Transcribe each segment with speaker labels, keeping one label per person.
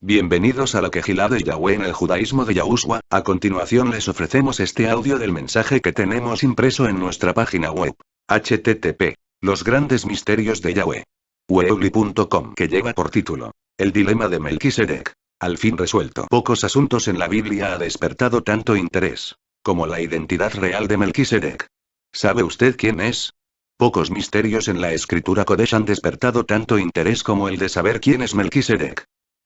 Speaker 1: Bienvenidos a la Quejilá de Yahweh en el judaísmo de Yahushua. A continuación les ofrecemos este audio del mensaje que tenemos impreso en nuestra página web. http. Los grandes misterios de Yahweh. Weebly.com, que lleva por título: El dilema de Melquisedec. Al fin resuelto. Pocos asuntos en la Biblia ha despertado tanto interés como la identidad real de Melquisedec. ¿Sabe usted quién es? Pocos misterios en la escritura Kodesh han despertado tanto interés como el de saber quién es Melquisedec.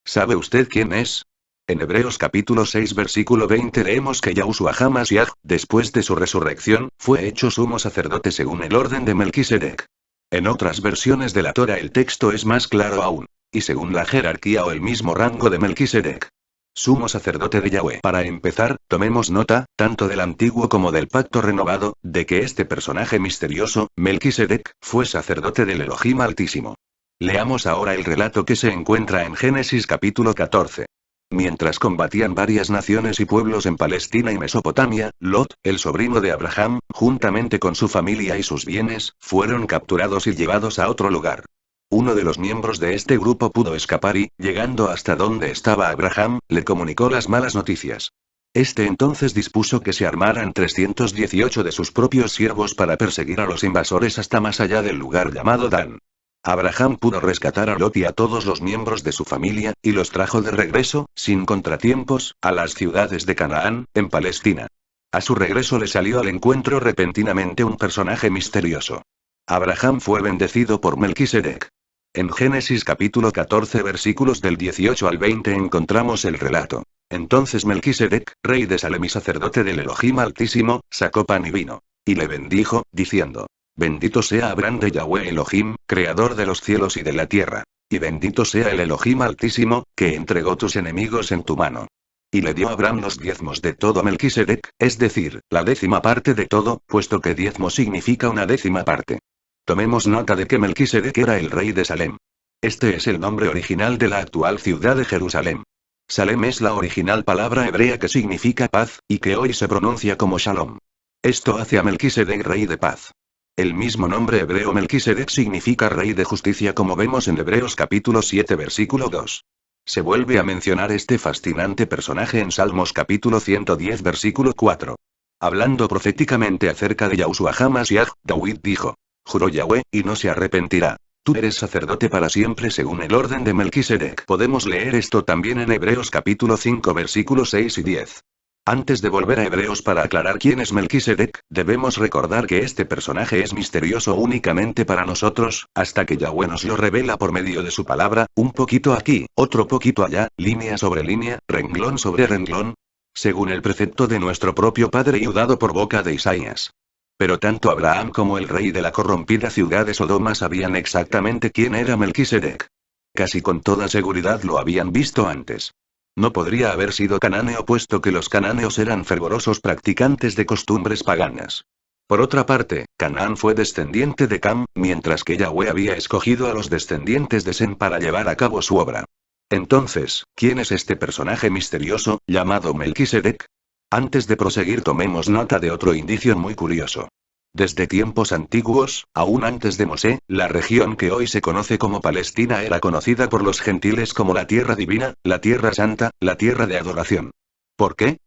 Speaker 1: ¿Sabe usted quién es? En Hebreos capítulo 6 versículo 20 leemos que Yahushua HaMashiach, después de su resurrección, fue hecho sumo sacerdote según el orden de Melquisedec. En otras versiones de la Torah el texto es más claro aún, y según la jerarquía o el mismo rango de Melquisedec. Sumo sacerdote de Yahweh. Para empezar, tomemos nota, tanto del antiguo como del pacto renovado, de que este personaje misterioso, Melquisedec, fue sacerdote del Elohim Altísimo. Leamos ahora el relato que se encuentra en Génesis capítulo 14. Mientras combatían varias naciones y pueblos en Palestina y Mesopotamia, Lot, el sobrino de Abraham, juntamente con su familia y sus bienes, fueron capturados y llevados a otro lugar. Uno de los miembros de este grupo pudo escapar y, llegando hasta donde estaba Abraham, le comunicó las malas noticias. Este entonces dispuso que se armaran 318 de sus propios siervos para perseguir a los invasores hasta más allá del lugar llamado Dan. Abraham pudo rescatar a Lot y a todos los miembros de su familia, y los trajo de regreso, sin contratiempos, a las ciudades de Canaán, en Palestina. A su regreso le salió al encuentro repentinamente un personaje misterioso. Abraham fue bendecido por Melquisedec. En Génesis capítulo 14 versículos del 18 al 20 encontramos el relato. Entonces Melquisedec, rey de Salem y sacerdote del Elohim Altísimo, sacó pan y vino, y le bendijo, diciendo: Bendito sea Abraham de Yahweh Elohim, creador de los cielos y de la tierra. Y bendito sea el Elohim Altísimo, que entregó tus enemigos en tu mano. Y le dio a Abraham los diezmos de todo a Melquisedec, es decir, la 10ª parte de todo, puesto que diezmo significa una 10ª parte. Tomemos nota de que Melquisedec era el rey de Salem. Este es el nombre original de la actual ciudad de Jerusalén. Salem es la original palabra hebrea que significa paz, y que hoy se pronuncia como Shalom. Esto hace a Melquisedec rey de paz. El mismo nombre hebreo Melquisedec significa rey de justicia, como vemos en Hebreos capítulo 7 versículo 2. Se vuelve a mencionar este fascinante personaje en Salmos capítulo 110 versículo 4. Hablando proféticamente acerca de Yahushua HaMashiach, David dijo: Juró Yahweh, y no se arrepentirá. Tú eres sacerdote para siempre según el orden de Melquisedec. Podemos leer esto también en Hebreos capítulo 5 versículos 6 y 10. Antes de volver a Hebreos para aclarar quién es Melquisedec, debemos recordar que este personaje es misterioso únicamente para nosotros, hasta que Yahweh nos lo revela por medio de su palabra, un poquito aquí, otro poquito allá, línea sobre línea, renglón sobre renglón, según el precepto de nuestro propio Padre y dado por boca de Isaías. Pero tanto Abraham como el rey de la corrompida ciudad de Sodoma sabían exactamente quién era Melquisedec. Casi con toda seguridad lo habían visto antes. No podría haber sido canáneo, puesto que los cananeos eran fervorosos practicantes de costumbres paganas. Por otra parte, Canaán fue descendiente de Cam, mientras que Yahweh había escogido a los descendientes de Sem para llevar a cabo su obra. Entonces, ¿quién es este personaje misterioso, llamado Melquisedec? Antes de proseguir tomemos nota de otro indicio muy curioso. Desde tiempos antiguos, aún antes de Mosé, la región que hoy se conoce como Palestina era conocida por los gentiles como la Tierra Divina, la Tierra Santa, la Tierra de Adoración. ¿Por qué?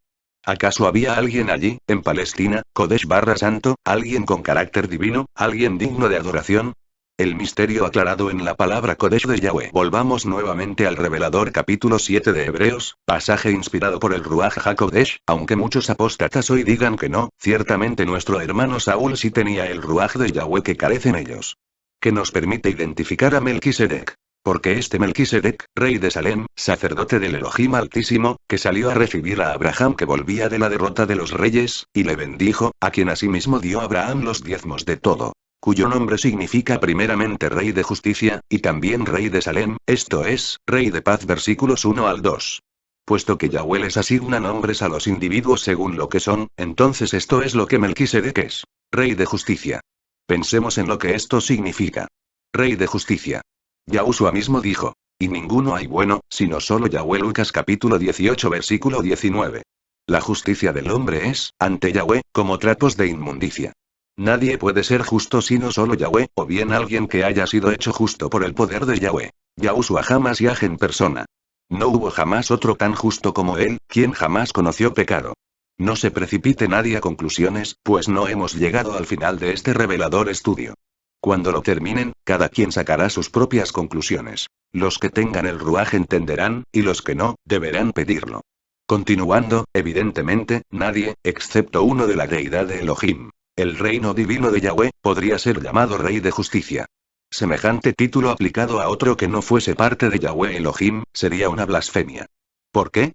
Speaker 1: ¿Acaso había alguien allí, en Palestina, Kodesh barra Santo, alguien con carácter divino, alguien digno de adoración? El misterio aclarado en la palabra Kodesh de Yahweh. Volvamos nuevamente al revelador capítulo 7 de Hebreos, pasaje inspirado por el Ruach HaKodesh, aunque muchos apóstatas hoy digan que no, ciertamente nuestro hermano Saúl sí tenía el Ruach de Yahweh que carecen ellos. Que nos permite identificar a Melquisedec. Porque este Melquisedec, rey de Salem, sacerdote del Elohim Altísimo, que salió a recibir a Abraham que volvía de la derrota de los reyes, y le bendijo, a quien asimismo dio a Abraham los diezmos de todo. Cuyo nombre significa primeramente rey de justicia, y también rey de Salem, esto es, rey de paz versículos 1 al 2. Puesto que Yahweh les asigna nombres a los individuos según lo que son, entonces esto es lo que Melquisedec es. Rey de justicia. Pensemos en lo que esto significa. Rey de justicia. Yahushua mismo dijo: y ninguno hay bueno, sino solo Yahweh. Lucas capítulo 18 versículo 19. La justicia del hombre es, ante Yahweh, como trapos de inmundicia. Nadie puede ser justo sino solo Yahweh, o bien alguien que haya sido hecho justo por el poder de Yahweh. Yahushua HaMashiach en persona. No hubo jamás otro tan justo como él, quien jamás conoció pecado. No se precipite nadie a conclusiones, pues no hemos llegado al final de este revelador estudio. Cuando lo terminen, cada quien sacará sus propias conclusiones. Los que tengan el ruaj entenderán, y los que no, deberán pedirlo. Continuando, evidentemente, nadie, excepto uno de la deidad de Elohim, el reino divino de Yahweh, podría ser llamado Rey de Justicia. Semejante título aplicado a otro que no fuese parte de Yahweh Elohim, sería una blasfemia. ¿Por qué?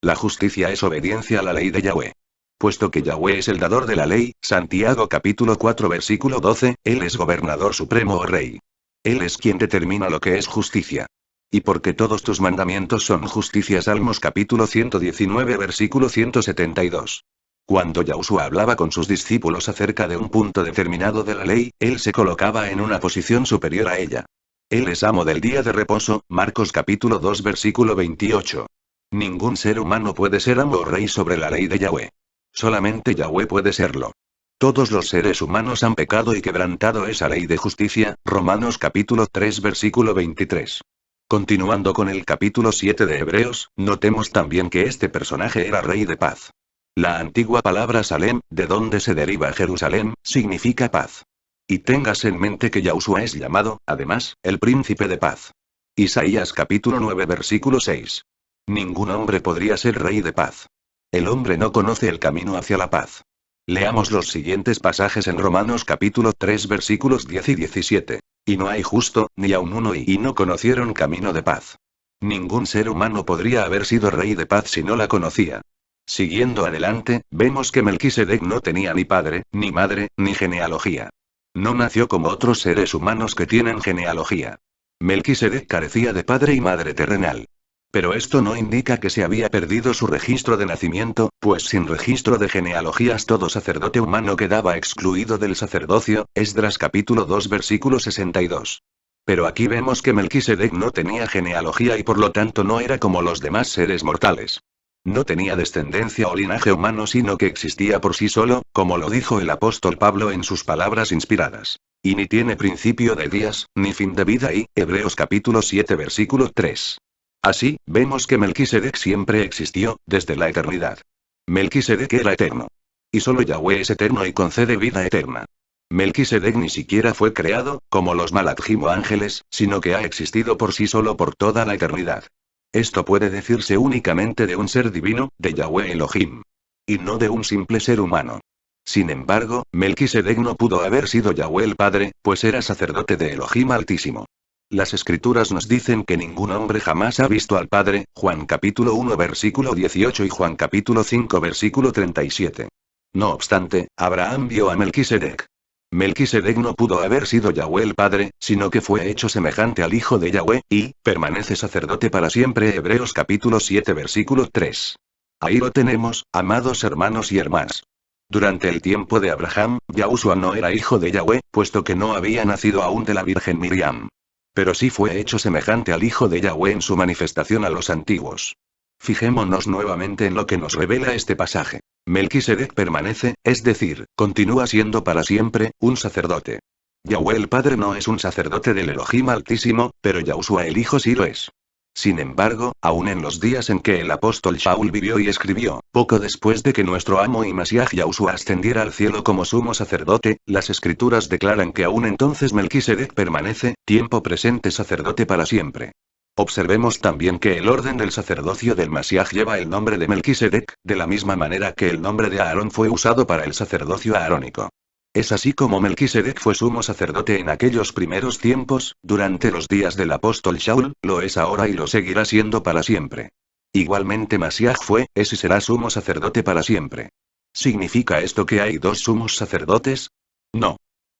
Speaker 1: La justicia es obediencia a la ley de Yahweh. Puesto que Yahweh es el dador de la ley, Santiago capítulo 4 versículo 12, Él es gobernador supremo o rey. Él es quien determina lo que es justicia. Y porque todos tus mandamientos son justicia. Salmos capítulo 119 versículo 172. Cuando Yahushua hablaba con sus discípulos acerca de un punto determinado de la ley, él se colocaba en una posición superior a ella. Él es amo del día de reposo, Marcos capítulo 2 versículo 28. Ningún ser humano puede ser amo o rey sobre la ley de Yahweh. Solamente Yahweh puede serlo. Todos los seres humanos han pecado y quebrantado esa ley de justicia, Romanos capítulo 3 versículo 23. Continuando con el capítulo 7 de Hebreos, notemos también que este personaje era rey de paz. La antigua palabra Salem, de donde se deriva Jerusalén, significa paz. Y tengas en mente que Yahushua es llamado, además, el príncipe de paz. Isaías capítulo 9 versículo 6. Ningún hombre podría ser rey de paz. El hombre no conoce el camino hacia la paz. Leamos los siguientes pasajes en Romanos capítulo 3 versículos 10 y 17. Y no hay justo, ni aun uno y no conocieron camino de paz. Ningún ser humano podría haber sido rey de paz si no la conocía. Siguiendo adelante, vemos que Melquisedec no tenía ni padre, ni madre, ni genealogía. No nació como otros seres humanos que tienen genealogía. Melquisedec carecía de padre y madre terrenal. Pero esto no indica que se había perdido su registro de nacimiento, pues sin registro de genealogías todo sacerdote humano quedaba excluido del sacerdocio, Esdras capítulo 2 versículo 62. Pero aquí vemos que Melquisedec no tenía genealogía y por lo tanto no era como los demás seres mortales. No tenía descendencia o linaje humano sino que existía por sí solo, como lo dijo el apóstol Pablo en sus palabras inspiradas. Y ni tiene principio de días, ni fin de vida y, Hebreos capítulo 7 versículo 3. Así, vemos que Melquisedec siempre existió, desde la eternidad. Melquisedec era eterno. Y solo Yahweh es eterno y concede vida eterna. Melquisedec ni siquiera fue creado, como los Malachim o ángeles, sino que ha existido por sí solo por toda la eternidad. Esto puede decirse únicamente de un ser divino, de Yahweh Elohim. Y no de un simple ser humano. Sin embargo, Melquisedec no pudo haber sido Yahweh el Padre, pues era sacerdote de Elohim Altísimo. Las escrituras nos dicen que ningún hombre jamás ha visto al Padre, Juan capítulo 1 versículo 18 y Juan capítulo 5 versículo 37. No obstante, Abraham vio a Melquisedec. Melquisedec no pudo haber sido Yahweh el Padre, sino que fue hecho semejante al Hijo de Yahweh, y, permanece sacerdote para siempre. Hebreos capítulo 7 versículo 3. Ahí lo tenemos, amados hermanos y hermanas. Durante el tiempo de Abraham, Yahushua no era hijo de Yahweh, puesto que no había nacido aún de la Virgen Miriam. Pero sí fue hecho semejante al Hijo de Yahweh en su manifestación a los antiguos. Fijémonos nuevamente en lo que nos revela este pasaje. Melquisedec permanece, es decir, continúa siendo para siempre, un sacerdote. Yahweh el Padre no es un sacerdote del Elohim Altísimo, pero Yahushua el Hijo sí lo es. Sin embargo, aún en los días en que el apóstol Shaul vivió y escribió, poco después de que nuestro amo y Mashiach Yahushua ascendiera al cielo como sumo sacerdote, las escrituras declaran que aún entonces Melquisedec permanece, tiempo presente sacerdote para siempre. Observemos también que el orden del sacerdocio del Mashiach lleva el nombre de Melquisedec, de la misma manera que el nombre de Aarón fue usado para el sacerdocio aarónico. Es así como Melquisedec fue sumo sacerdote en aquellos primeros tiempos, durante los días del apóstol Shaul, lo es ahora y lo seguirá siendo para siempre. Igualmente Mashiach fue, es y será sumo sacerdote para siempre. ¿Significa esto que hay dos sumos sacerdotes? No.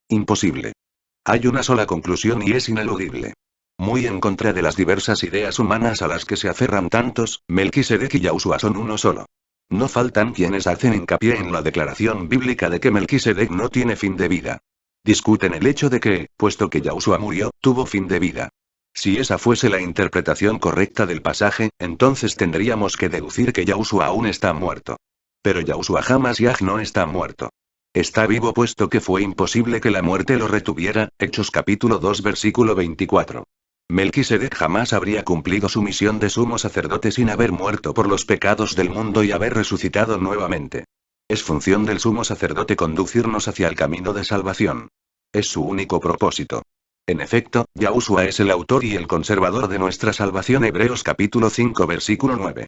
Speaker 1: Imposible. Hay una sola conclusión y es ineludible. Muy en contra de las diversas ideas humanas a las que se aferran tantos, Melquisedec y Yahushua son uno solo. No faltan quienes hacen hincapié en la declaración bíblica de que Melquisedec no tiene fin de vida. Discuten el hecho de que, puesto que Yahushua murió, tuvo fin de vida. Si esa fuese la interpretación correcta del pasaje, entonces tendríamos que deducir que Yahushua aún está muerto. Pero Yahushua HaMashiach no está muerto. Está vivo puesto que fue imposible que la muerte lo retuviera, Hechos capítulo 2 versículo 24. Melquisedec jamás habría cumplido su misión de sumo sacerdote sin haber muerto por los pecados del mundo y haber resucitado nuevamente. Es función del sumo sacerdote conducirnos hacia el camino de salvación. Es su único propósito. En efecto, Yahushua es el autor y el conservador de nuestra salvación. Hebreos capítulo 5 versículo 9.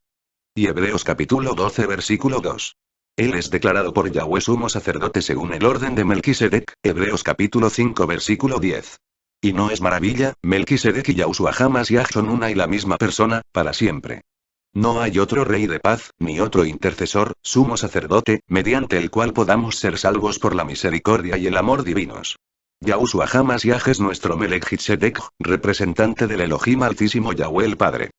Speaker 1: Y Hebreos capítulo 12 versículo 2. Él es declarado por Yahweh sumo sacerdote según el orden de Melquisedec, Hebreos capítulo 5 versículo 10. Y no es maravilla, Melquisedec y Yahushua HaMashiach son una y la misma persona, para siempre. No hay otro rey de paz, ni otro intercesor, sumo sacerdote, mediante el cual podamos ser salvos por la misericordia y el amor divinos. Yahushua HaMashiach es nuestro Melquisedec, representante del Elohim Altísimo Yahweh el Padre.